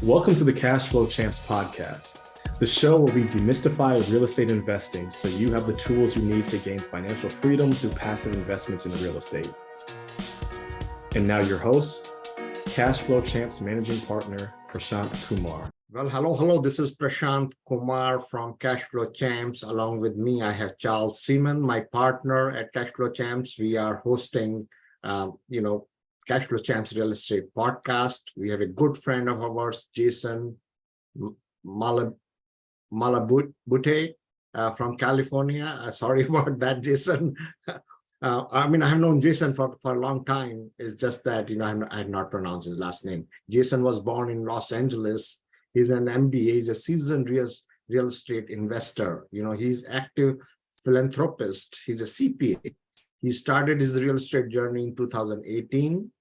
Welcome to the Cash Flow Champs podcast, the show where we demystify real estate investing so you have the tools you need to gain financial freedom through passive investments in real estate. And now your host, Cash Flow Champs Managing Partner, Prashant Kumar. Well, hello. This is Prashant Kumar from Cash Flow Champs. Along with me, I have Charles Seaman, my partner at Cash Flow Champs. We are hosting, Cash Flow Champs Real Estate podcast. We have a good friend of ours, Jason Malabute from California. Sorry about that, Jason. I have known Jason for a long time. It's just that, I had not pronounced his last name. Jason was born in Los Angeles. He's an MBA. He's a seasoned real estate investor. He's active philanthropist. He's a CPA. He started his real estate journey in 2018.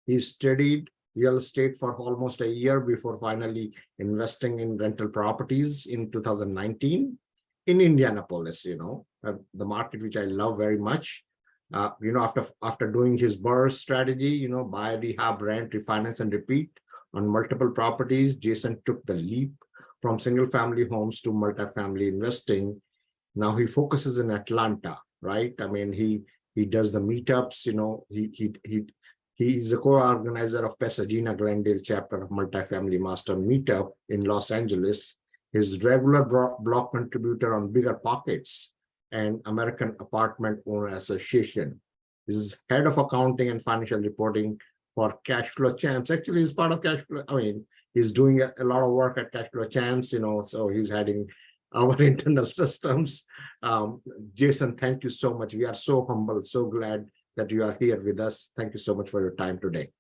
He studied real estate for almost a year before finally investing in rental properties in 2019 in Indianapolis, the market which I love very much. After doing his BRRRR strategy, buy, rehab, rent, refinance, and repeat on multiple properties, Jason took the leap from single-family homes to multifamily investing. Now he focuses in Atlanta, right? He does the meetups. He is a co-organizer of Pasadena Glendale chapter of Multifamily Master Meetup in Los Angeles. His regular blog contributor on Bigger Pockets and American Apartment Owner Association. This is head of accounting and financial reporting for Cash Flow Champs. Actually, he's part of Cash Flow. He's doing a lot of work at Cash Flow Champs, so he's heading our internal systems. Jason, thank you so much. We are so humble, so glad that you are here with us. Thank you so much for your time today.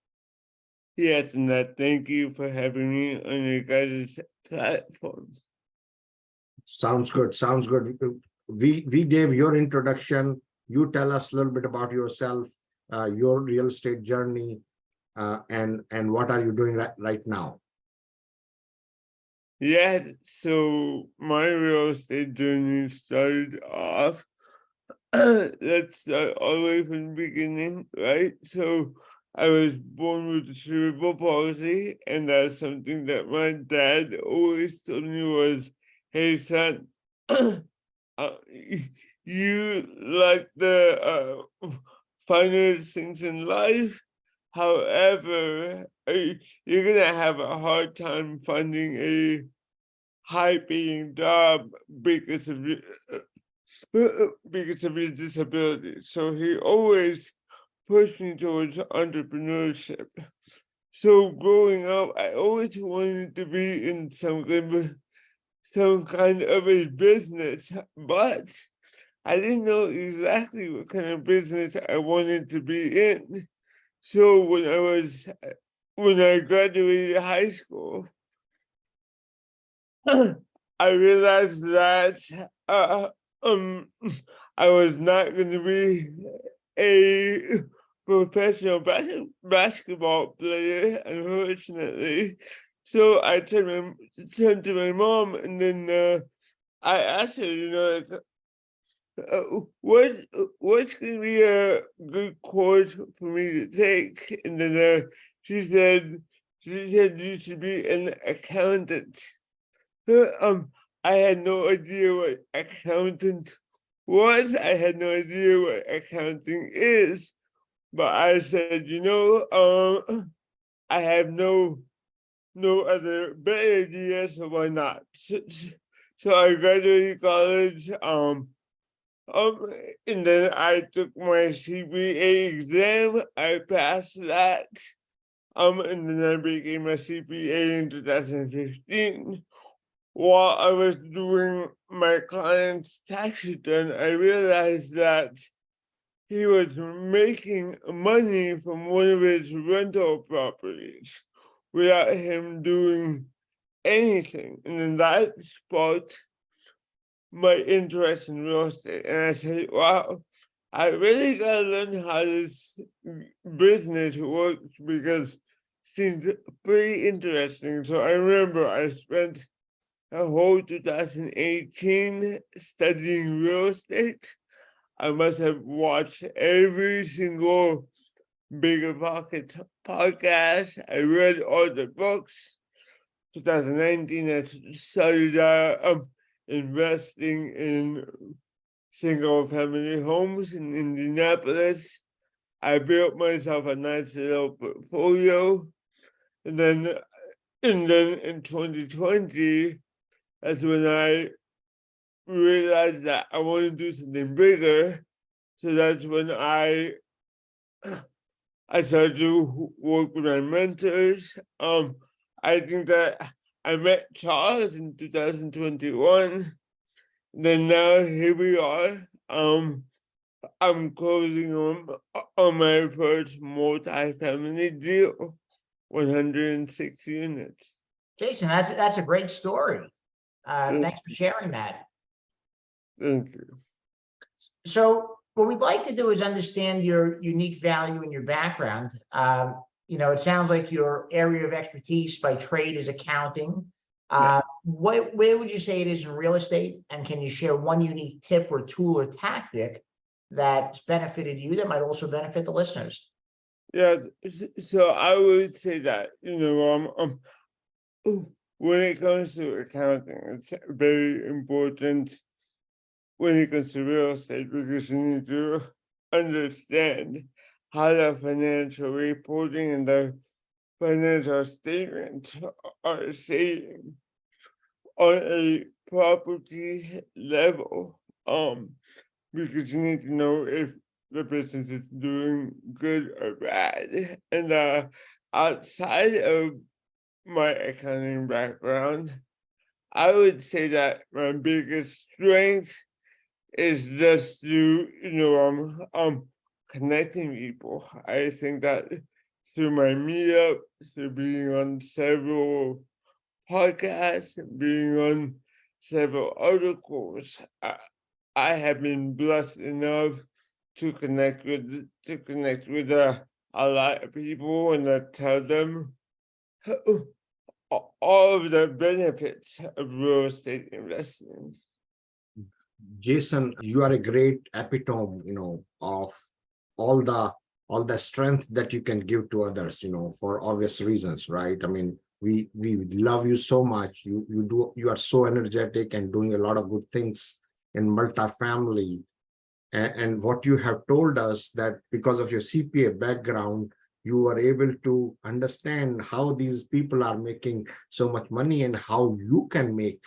Yes, and thank you for having me on your guys' platform. Sounds good. We gave your introduction. You tell us a little bit about yourself, your real estate journey, and what are you doing right now? Yeah, so my real estate journey started off. Let's start all the way from the beginning, right? So I was born with cerebral palsy, and that's something that my dad always told me was, "Hey, son, you like the finest things in life. However, you're gonna have a hard time finding a high-paying job because of your disability." So he always pushed me towards entrepreneurship. So growing up, I always wanted to be in some kind of a business, but I didn't know exactly what kind of business I wanted to be in. So when I graduated high school, I realized that I was not going to be a professional basketball player, unfortunately. So I turned to my mom, and then I asked her, what's going to be a good course for me to take? And then she said you should be an accountant. I had no idea what accountant was. I had no idea what accounting is. But I said, I have no other better idea, so why not? So I graduated college, and then I took my CPA exam. I passed that, and then I became a CPA in 2015. While I was doing my client's tax return, I realized that he was making money from one of his rental properties without him doing anything. And then that sparked my interest in real estate. And I said, wow, I really got to learn how this business works because it seems pretty interesting. So I remember I spent a whole 2018 studying real estate. I must have watched every single Bigger Pockets podcast. I read all the books. 2019, I started investing in single family homes in Indianapolis. I built myself a nice little portfolio. And then in 2020, that's when I realized that I want to do something bigger. So that's when I started to work with my mentors. I think that I met Charles in 2021. Then now here we are. I'm closing on my first multifamily deal, 106 units. Jason, that's a great story. Thanks for sharing that. Thank you. So what we'd like to do is understand your unique value and your background. It sounds like your area of expertise by trade is accounting. Where would you say it is in real estate? And can you share one unique tip or tool or tactic that's benefited you that might also benefit the listeners? Yeah, so I would say that, when it comes to accounting, it's very important when it comes to real estate because you need to understand how the financial reporting and the financial statements are saying on a property level. Because you need to know if the business is doing good or bad. And outside of my accounting background, I would say that my biggest strength is just to, connecting people. I think that through my meetup, through being on several podcasts, being on several articles, I have been blessed enough to connect with a lot of people and to tell them all of the benefits of real estate investing. Jason, you are a great epitome, of all the strength that you can give to others, for obvious reasons, right? I mean, we love you so much. You are so energetic and doing a lot of good things in multifamily. And what you have told us that because of your CPA background, you are able to understand how these people are making so much money and how you can make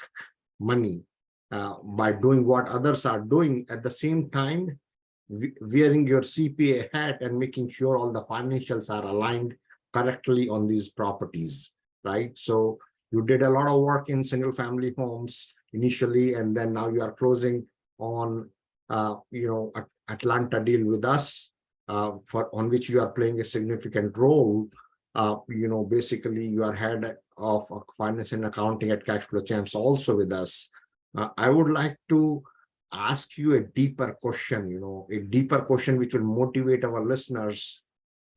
money by doing what others are doing at the same time, wearing your CPA hat and making sure all the financials are aligned correctly on these properties, right? So you did a lot of work in single family homes initially, and then now you are closing on Atlanta deal with us, on which you are playing a significant role. Basically you are head of finance and accounting at Cash Flow Champs also with us. I would like to ask you a deeper question, which will motivate our listeners.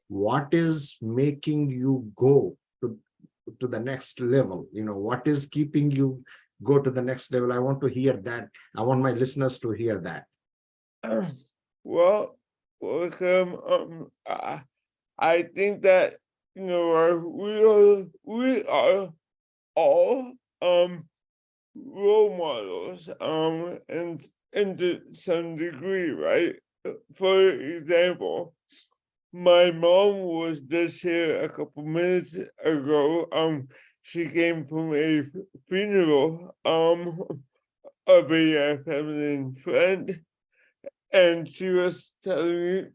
What is making you go to the next level? What is keeping you go to the next level? I want to hear that. I want my listeners to hear that. Well, welcome. I think that we are all role models and to some degree, right? For example, my mom was just here a couple minutes ago. She came from a funeral of a family friend. And she was telling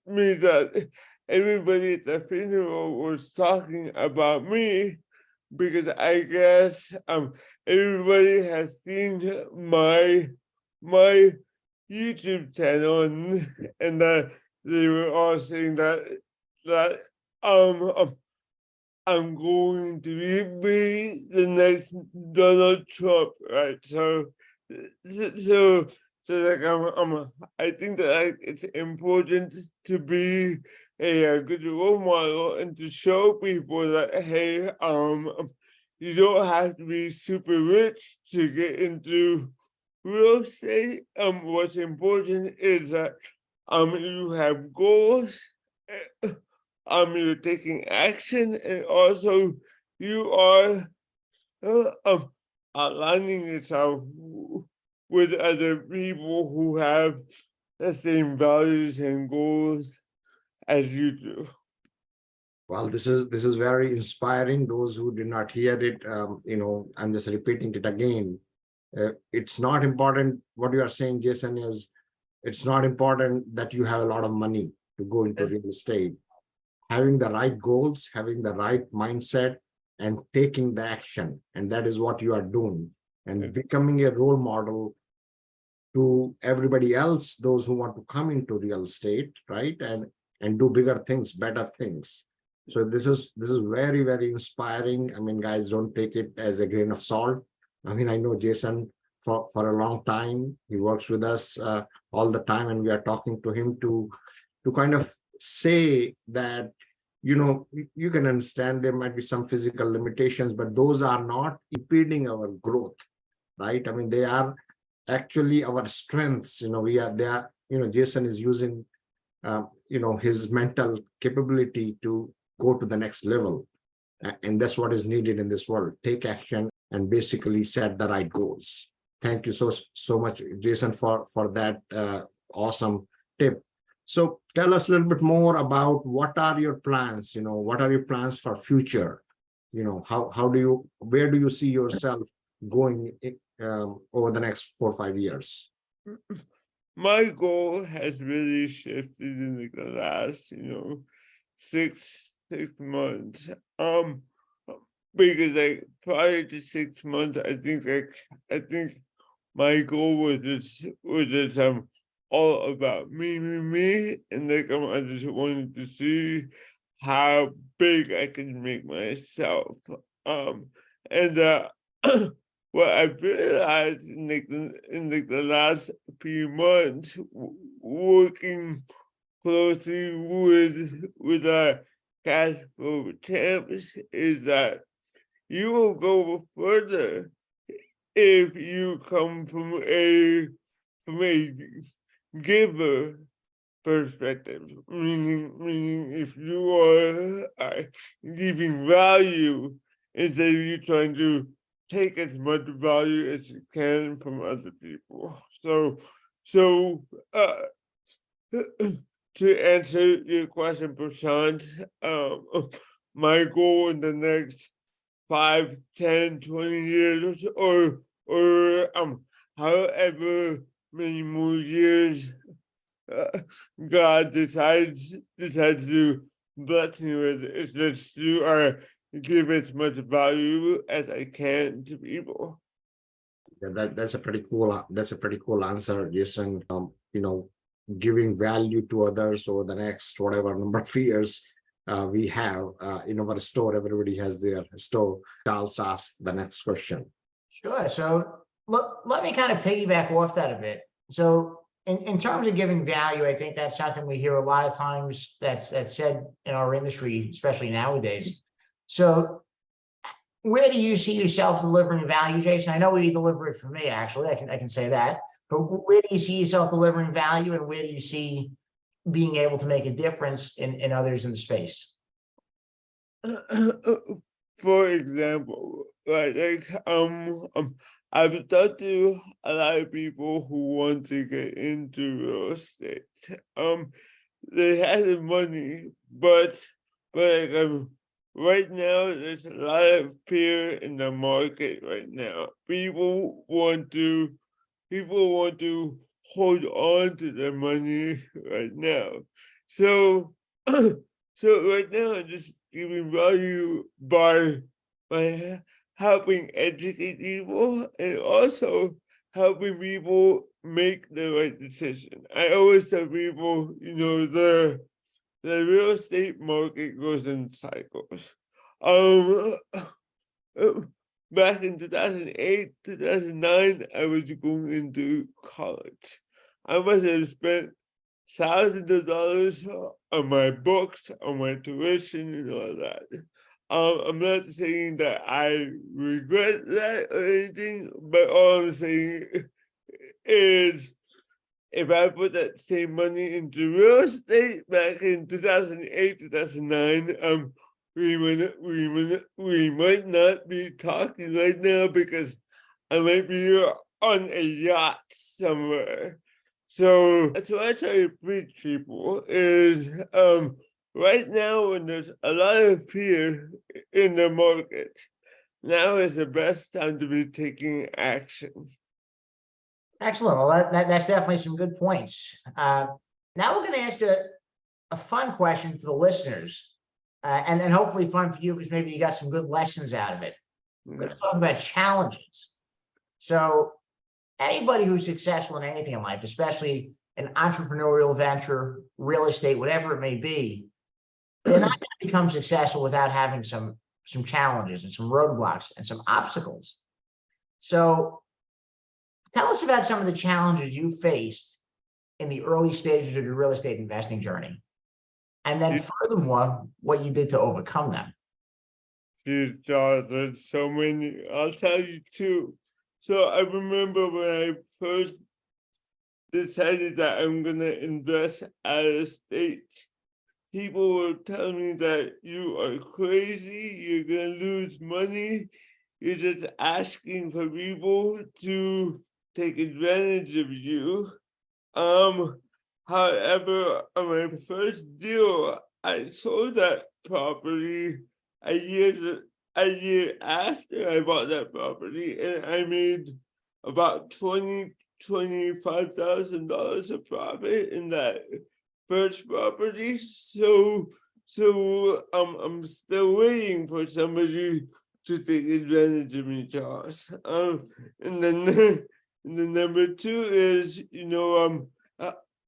me that everybody at the funeral was talking about me because I guess everybody has seen my YouTube channel and they were all saying that I'm going to be the next Donald Trump, right? So like I think that it's important to be a good role model and to show people that hey, you don't have to be super rich to get into real estate. What's important is that you have goals, you're taking action, and also you are aligning yourself with other people who have the same values and goals as you do. Well, this is very inspiring. Those who did not hear it, I'm just repeating it again. It's not important. What you are saying, Jason, is it's not important that you have a lot of money to go into real estate. Having the right goals, having the right mindset, and taking the action, and that is what you are doing, and becoming a role model to everybody else, those who want to come into real estate, right, and do bigger things, better things. So this is very, very inspiring. I mean, guys, don't take it as a grain of salt. I mean, I know Jason for a long time. He works with us all the time, and we are talking to him to kind of say that, you can understand there might be some physical limitations, but those are not impeding our growth, right? I mean, they are actually our strengths. Jason is using his mental capability to go to the next level, and that's what is needed in this world. Take action and basically set the right goals. Thank you so much, Jason, for that awesome tip. So tell us a little bit more about what are your plans. What are your plans for future? Where do you see yourself going over the next 4 or 5 years? My goal has really shifted in the last, 6 months. Because prior to 6 months, I think my goal was just all about me, and I just wanted to see how big I can make myself. And what I realized in the last few months, working closely with cash flow champs, is that you will go further if you come from a giver perspective, meaning if you are giving value instead of you trying to take as much value as you can from other people. So to answer your question, Prashant, my goal in the next 5, 10, 20 years, or however many more years God decides to bless me with, is just to give as much value as I can to people. Yeah, that's a pretty cool answer, Jason. Giving value to others over the next whatever number of years we have in our store. Everybody has their store. I'll ask the next question. Sure. So let me kind of piggyback off that a bit. So in terms of giving value, I think that's something we hear a lot of times that's said in our industry, especially nowadays. So where do you see yourself delivering value, Jason? I know you deliver it for me, actually. I can say that. But where do you see yourself delivering value, and where do you see being able to make a difference in others in the space? For example, I've talked to a lot of people who want to get into real estate. They have the money, but right now there's a lot of fear in the market right now. People want to hold on to their money right now. So right now I'm just giving value by helping educate people and also helping people make the right decision. I always tell people, the real estate market goes in cycles. Back in 2008, 2009, I was going into college. I must have spent thousands of dollars on my books, on my tuition, and all that. I'm not saying that I regret that or anything, but all I'm saying is if I put that same money into real estate back in 2008, 2009, we might not be talking right now because I might be on a yacht somewhere. So that's what I try to preach people is right now when there's a lot of fear in the market, now is the best time to be taking action. Excellent. Well, that's definitely some good points. Now we're going to ask a fun question for the listeners, and hopefully fun for you because maybe you got some good lessons out of it. We're going to talk about challenges. So anybody who's successful in anything in life, especially an entrepreneurial venture, real estate, whatever it may be, they're not going to become successful without having some challenges and some roadblocks and some obstacles. So tell us about some of the challenges you faced in the early stages of your real estate investing journey. And then furthermore, what you did to overcome them. There's so many. I'll tell you two. So I remember when I first decided that I'm going to invest out of state, people were telling me that you are crazy, you're going to lose money, you're just asking for people to take advantage of you. However, on my first deal, I sold that property a year after I bought that property, and I made about $25,000 of profit in that first property. So I'm still waiting for somebody to take advantage of me, Charles. And then number two is,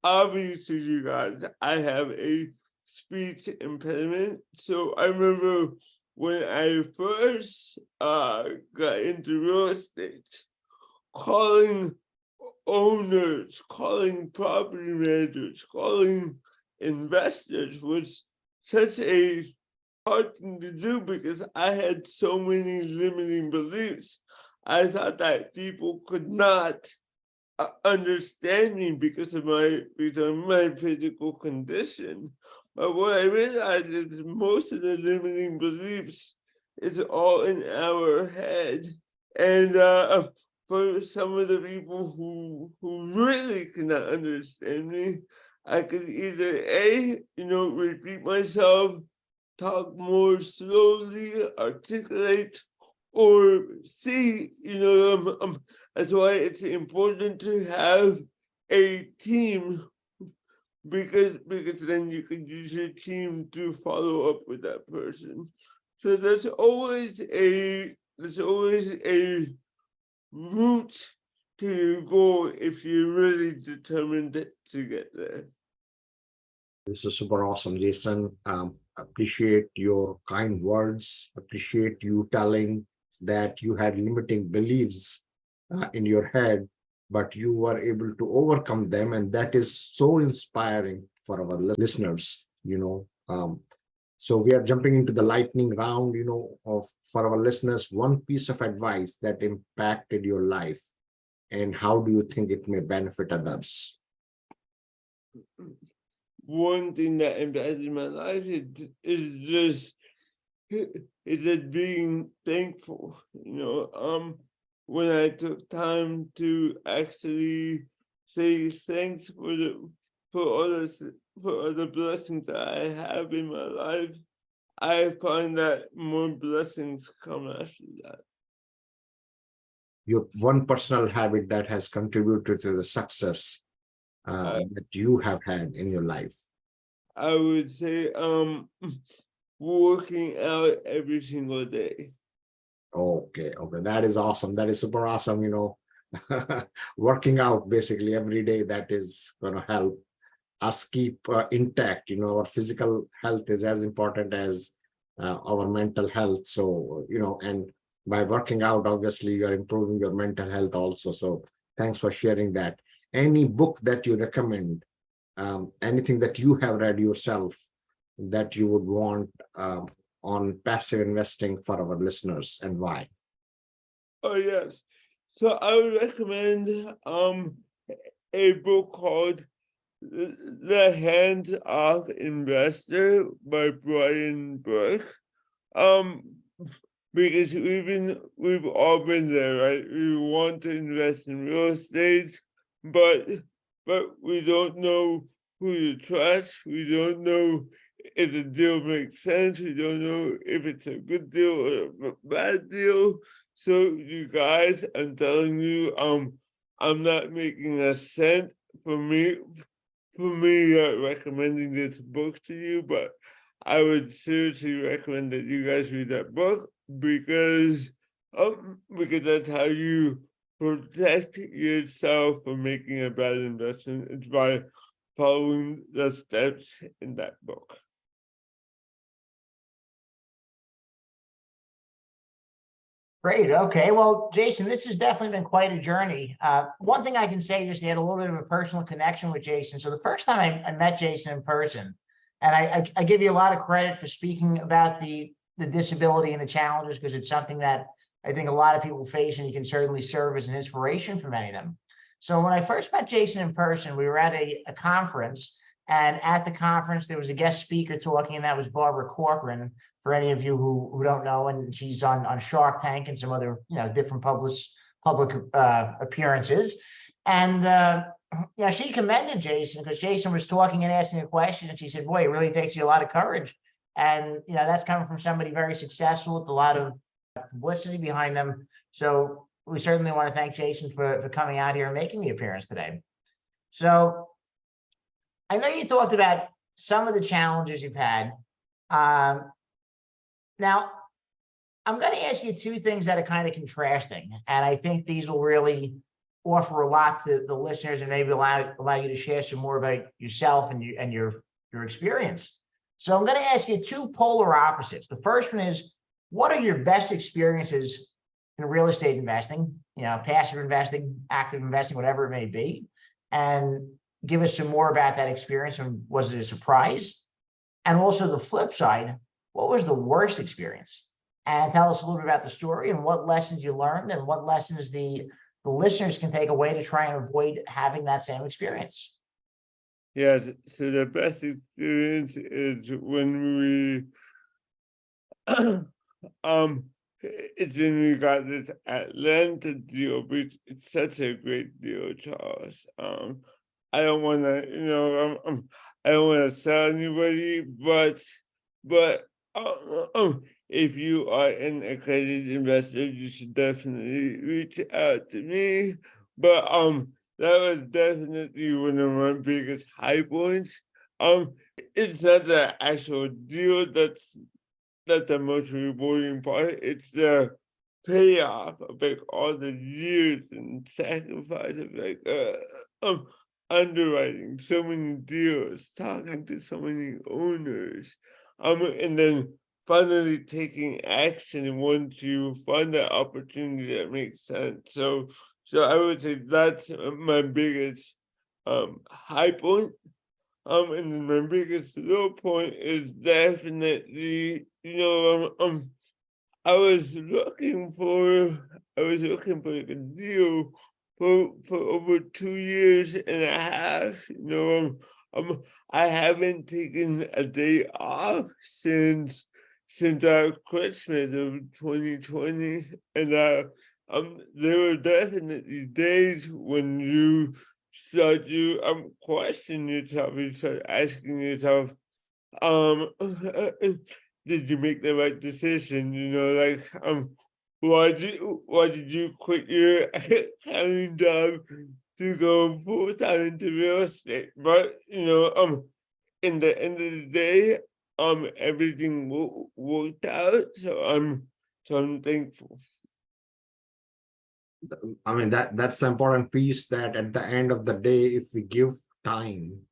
obviously, you guys, I have a speech impediment. So I remember when I first got into real estate, calling owners, calling property managers, calling investors was such a hard thing to do because I had so many limiting beliefs. I thought that people could not understand me because of my physical condition. But what I realized is most of the limiting beliefs is all in our head. And for some of the people who really cannot understand me, I could either repeat myself, talk more slowly, articulate, or see, that's why it's important to have a team because then you can use your team to follow up with that person. So there's always a route to your goal if you're really determined to get there. This is super awesome, Jason. Appreciate your kind words. Appreciate you telling that you had limiting beliefs in your head, but you were able to overcome them. And that is so inspiring for our listeners, So we are jumping into the lightning round, for our listeners, one piece of advice that impacted your life and how do you think it may benefit others? One thing that impacted my life is just being thankful. When I took time to actually say thanks for all the blessings that I have in my life, I find that more blessings come after that. Your one personal habit that has contributed to the success that you have had in your life? I would say working out every single day. Okay, that is awesome. That is super awesome. Working out basically every day, that is going to help us keep intact. Our physical health is as important as our mental health. So, and by working out, obviously you are improving your mental health also. So thanks for sharing that. Any book that you recommend, anything that you have read yourself that you would want on passive investing for our listeners, and why? Oh yes. So I would recommend a book called The Hands-Off Investor by Brian Burke. Um, because we've all been there, right? We want to invest in real estate, but we don't know who to trust. We don't know if the deal makes sense. We don't know if it's a good deal or a bad deal. So you guys, I'm telling you, I'm not making a cent for me recommending this book to you, but I would seriously recommend that you guys read that book because that's how you protect yourself from making a bad investment. It's by following the steps in that book. Great. Okay. Well, Jason, this has definitely been quite a journey. One thing I can say, just to add a little bit of a personal connection with Jason. So the first time I met Jason in person, and I give you a lot of credit for speaking about the disability and the challenges, because it's something that I think a lot of people face, and you can certainly serve as an inspiration for many of them. So when I first met Jason in person, we were at a conference, and at the conference, there was a guest speaker talking, and that was Barbara Corcoran, for any of you who don't know, and she's on Shark Tank and some other different public appearances. And she commended Jason, because Jason was talking and asking a question, and she said, "Boy, it really takes you a lot of courage." And that's coming from somebody very successful with a lot of publicity behind them. So we certainly want to thank Jason for coming out here and making the appearance today. So I know you talked about some of the challenges you've had. Now, I'm going to ask you two things that are kind of contrasting, and I think these will really offer a lot to the listeners and maybe allow you to share some more about yourself and your experience. So I'm going to ask you two polar opposites. The first one is, what are your best experiences in real estate investing, passive investing, active investing, whatever it may be, and give us some more about that experience, and was it a surprise? And also the flip side, what was the worst experience? And tell us a little bit about the story and what lessons you learned, and what lessons the listeners can take away to try and avoid having that same experience. Yeah, so the best experience is when we it's when we got this Atlanta deal, which it's such a great deal, Charles. I don't want to, I don't want to sell anybody, but if you are an accredited investor, you should definitely reach out to me. But that was definitely one of my biggest high points. It's not the actual deal that's the most rewarding part. It's the payoff of like all the years and sacrifice of like underwriting so many deals, talking to so many owners, and then finally taking action once you find that opportunity that makes sense. So I would say that's my biggest high point. And then my biggest low point is definitely, I was looking for like a deal for over 2 years and a half. I haven't taken a day off since Christmas of 2020, and there were definitely days when you start to question yourself. You start asking yourself, did you make the right decision? Why did you quit your accounting job to go full time into real estate? But in the end of the day, everything worked out. So I'm thankful. I mean, that's the important piece, that at the end of the day, if we give time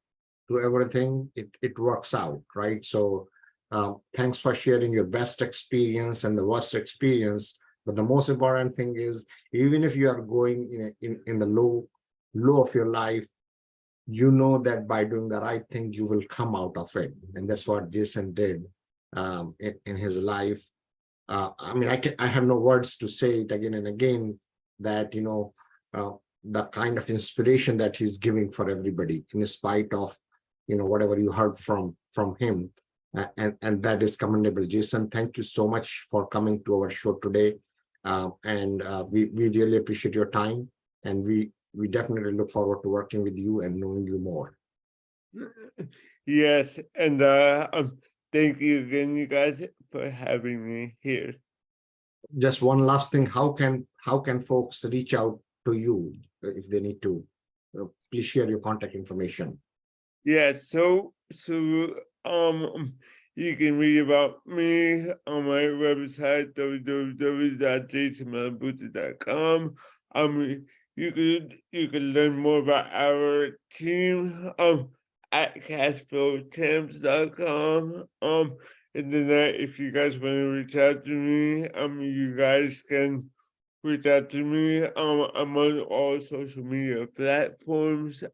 to everything, it works out, right? So thanks for sharing your best experience and the worst experience. But the most important thing is, even if you are going in the low of your life, you know that by doing the right thing, you will come out of it. And that's what Jason did in his life. I mean, I have no words to say it again and again, that the kind of inspiration that he's giving for everybody, in spite of whatever you heard from him. and that is commendable. Jason, thank you so much for coming to our show today. We really appreciate your time, and we definitely look forward to working with you and knowing you more. Yes, and thank you again, you guys, for having me here. Just one last thing, how can folks reach out to you if they need to? Please share your contact information. Yeah, so you can read about me on my website www.jasonmalabute.com. You can learn more about our team at cashflowchamps.com. And then if you guys want to reach out to me, you guys can reach out to me. I'm on all social media platforms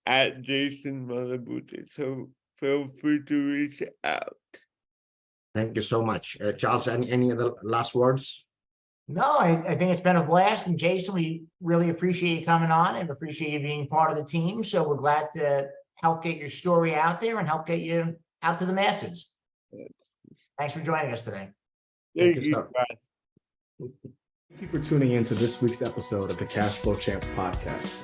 at Jason Malabute. So feel free to reach out. Thank you so much. Charles, any other last words? No, I think it's been a blast. And Jason, we really appreciate you coming on and appreciate you being part of the team. So we're glad to help get your story out there and help get you out to the masses. Thanks for joining us today. Thank you, guys. Thank you for tuning in to this week's episode of the Cash Flow Champs podcast.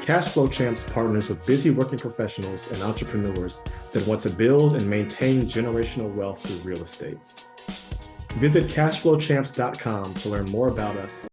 Cash Flow Champs partners with busy working professionals and entrepreneurs that want to build and maintain generational wealth through real estate. Visit cashflowchamps.com to learn more about us